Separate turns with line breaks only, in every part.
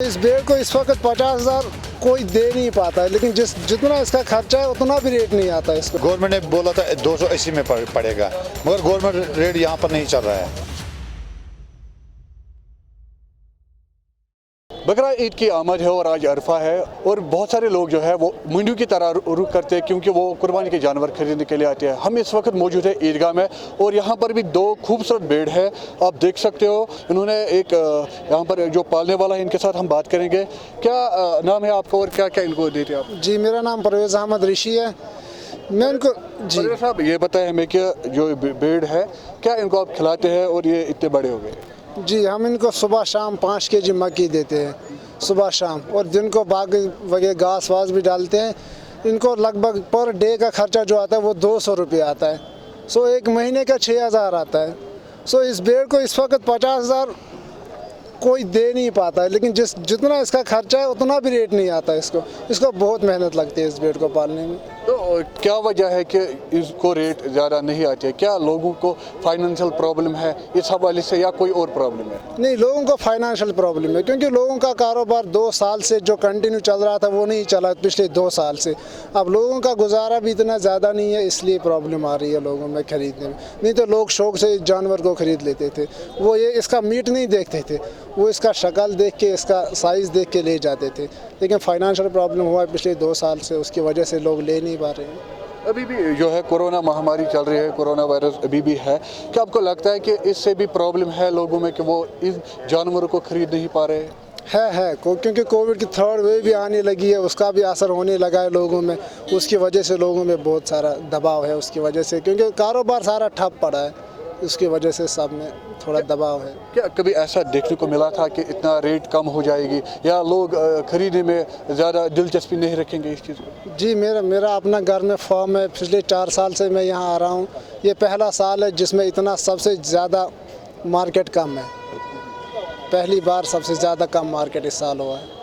इस भेड़ को इस वक्त 50,000 कोई दे नहीं पाता है, लेकिन जितना इसका खर्चा है उतना भी रेट नहीं आता है इसको।
गवर्नमेंट ने बोला था 280 में पड़ेगा, मगर गवर्नमेंट रेट यहाँ पर नहीं चल रहा है।
बकरा ईद की आमद है और आज अरफा है और बहुत सारे लोग जो है वो मंडियों की तरह रुख करते हैं क्योंकि वो कुर्बानी के जानवर खरीदने के लिए आते हैं। हम इस वक्त मौजूद है ईदगाह में और यहाँ पर भी दो खूबसूरत भेड़ है, आप देख सकते हो। इन्होंने एक यहाँ पर जो पालने वाला है इनके साथ हम बात करेंगे। क्या नाम है आपका और क्या क्या इनको देते हैं आप?
जी, मेरा नाम परवेज़ अहमद ऋषि है। मैं इनको जी
परवेज़ साहब ये बताएं हमें कि जो भेड़ है क्या इनको आप खिलाते हैं और ये इतने बड़े हो गए?
जी, हम इनको सुबह शाम 5 kg मक्की देते हैं, सुबह शाम, और दिन को बाकी वगैरह घास वास भी डालते हैं। इनको लगभग पर डे का खर्चा जो आता है वो 200 रुपये आता है। सो एक महीने का 6,000 आता है। सो इस भेड़ को इस वक्त 50,000 कोई दे नहीं पाता है, लेकिन जितना इसका खर्चा है उतना भी रेट नहीं आता है इसको बहुत मेहनत लगती है इस भेड़ को पालने में।
तो क्या वजह है कि इसको रेट ज़्यादा नहीं आती है? क्या लोगों को फाइनेंशियल प्रॉब्लम है इस हवाले से या कोई और प्रॉब्लम है?
नहीं, लोगों को फाइनेंशियल प्रॉब्लम है क्योंकि लोगों का कारोबार 2 साल से जो कंटिन्यू चल रहा था वो नहीं चला पिछले 2 साल से। अब लोगों का गुजारा भी इतना ज़्यादा नहीं है, इसलिए प्रॉब्लम आ रही है लोगों में खरीदने में। नहीं तो लोग शौक से इस जानवर को खरीद लेते थे, वो ये इसका मीट नहीं देखते थे, वो इसका शक्ल देख के इसका साइज़ देख के ले जाते थे। लेकिन फाइनेंशियल प्रॉब्लम हुआ है पिछले 2 साल से, उसकी वजह से लोग ले नहीं पा रहे हैं।
अभी भी जो है कोरोना महामारी चल रही है, कोरोना वायरस अभी भी है। क्या आपको लगता है कि इससे भी प्रॉब्लम है लोगों में कि वो इस जानवरों को खरीद नहीं पा रहे हैं?
क्योंकि कोविड की 3rd वेव भी आने लगी है, उसका भी असर होने लगा है लोगों में। उसकी वजह से लोगों में बहुत सारा दबाव है, उसकी वजह से, क्योंकि कारोबार सारा ठप पड़ा है, उसकी वजह से सब में थोड़ा दबाव है।
क्या कभी ऐसा देखने को मिला था कि इतना रेट कम हो जाएगी या लोग खरीदने में ज़्यादा दिलचस्पी नहीं रखेंगे इस चीज़ को?
जी, मेरा अपना घर में फॉर्म है, पिछले 4 साल से मैं यहाँ आ रहा हूँ। ये पहला साल है जिसमें इतना सबसे ज़्यादा मार्केट कम है, पहली बार सबसे ज़्यादा कम मार्केट इस साल हुआ है।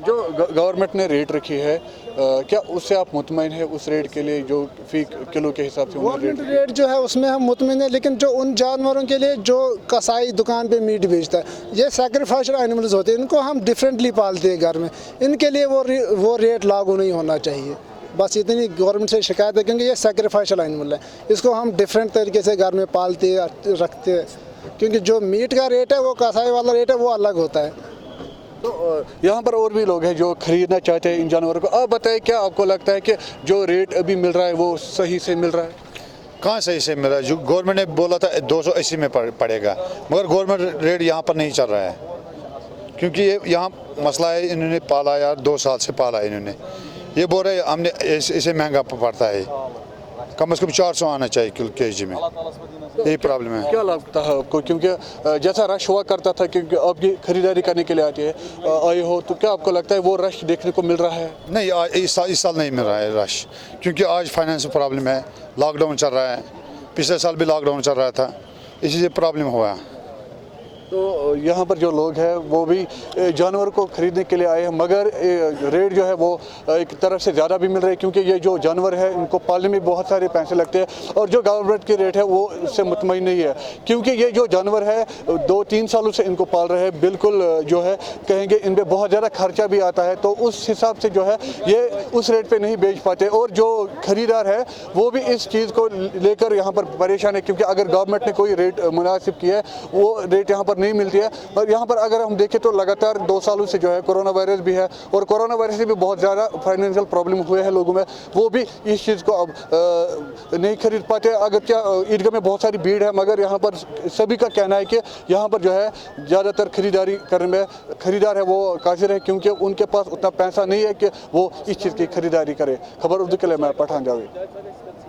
जो गवर्नमेंट ने रेट रखी है क्या उससे आप मुतमईन है उस रेट के लिए जो फी किलो के हिसाब से
गवर्नमेंट रेट जो है उसमें हम मुतमईन है, लेकिन जो उन जानवरों के लिए जो कसाई दुकान पे मीट बेचता है, ये सैक्रिफाइशल एनिमल्स होते हैं, इनको हम डिफरेंटली पालते हैं घर में, इनके लिए वो रेट लागू नहीं होना चाहिए। बस इतनी गवर्नमेंट से शिकायत है, क्योंकि ये सैक्रिफाइशल एनिमल है, इसको हम डिफरेंट तरीके से घर में पालते रखते हैं, क्योंकि जो मीट का रेट है वो कसाई वाला रेट है वो अलग होता है।
तो यहाँ पर और भी लोग हैं जो खरीदना चाहते हैं इन जानवरों को। आप बताएं क्या आपको लगता है कि जो रेट अभी मिल रहा है वो सही से मिल रहा है?
कहाँ सही से मिल रहा है? जो गवर्नमेंट ने बोला था 280 में पड़ेगा, मगर गवर्नमेंट रेट यहाँ पर नहीं चल रहा है, क्योंकि ये यहाँ मसला है, इन्होंने पाला यार 2 साल से पाला इन्होंने। ये बोल रहे हमने इसे महंगा पड़ता है, कम से कम 400 आना चाहिए kg में, यही प्रॉब्लम है।
क्या लगता है आपको, क्योंकि जैसा रश हुआ करता था क्योंकि आपकी खरीदारी करने के लिए आए हो, तो क्या आपको लगता है वो रश देखने को मिल रहा है?
नहीं, इस साल नहीं मिल रहा है रश, क्योंकि आज फाइनेंशियल प्रॉब्लम है, लॉकडाउन चल रहा है, पिछले साल भी लॉकडाउन चल रहा था, इसी से प्रॉब्लम हुआ।
तो यहाँ पर जो लोग हैं वो भी जानवर को खरीदने के लिए आए हैं, मगर रेट जो है वो एक तरफ से ज़्यादा भी मिल रहा है, क्योंकि ये जो जानवर है इनको पालने में बहुत सारे पैसे लगते हैं और जो गवर्नमेंट की रेट है वो उससे मुतमईन नहीं है, क्योंकि ये जो जानवर है 2-3 सालों से इनको पाल रहे हैं, बिल्कुल जो है कहेंगे इन पर बहुत ज़्यादा खर्चा भी आता है, तो उस हिसाब से जो है ये उस रेट पर नहीं बेच पाते। और जो खरीदार है वो भी इस चीज़ को लेकर यहाँ पर परेशान है, क्योंकि अगर गवर्नमेंट ने कोई रेट मुनासिब किया है वो रेट यहाँ पर नहीं मिलती है। और यहाँ पर अगर हम देखें तो लगातार 2 सालों से जो है कोरोना वायरस भी है और कोरोना वायरस से भी बहुत ज़्यादा फाइनेंशियल प्रॉब्लम हुए हैं लोगों में, वो भी इस चीज़ को अब नहीं खरीद पाते। अगर क्या ईदगाह में बहुत सारी भीड़ है, मगर यहाँ पर सभी का कहना है कि यहाँ पर जो है ज़्यादातर खरीदारी करने में खरीदार है वो कासिर है, क्योंकि उनके पास उतना पैसा नहीं है कि वो इस चीज़ की खरीदारी करे। खबर उर्दू के लिए मैं पठान जावेद।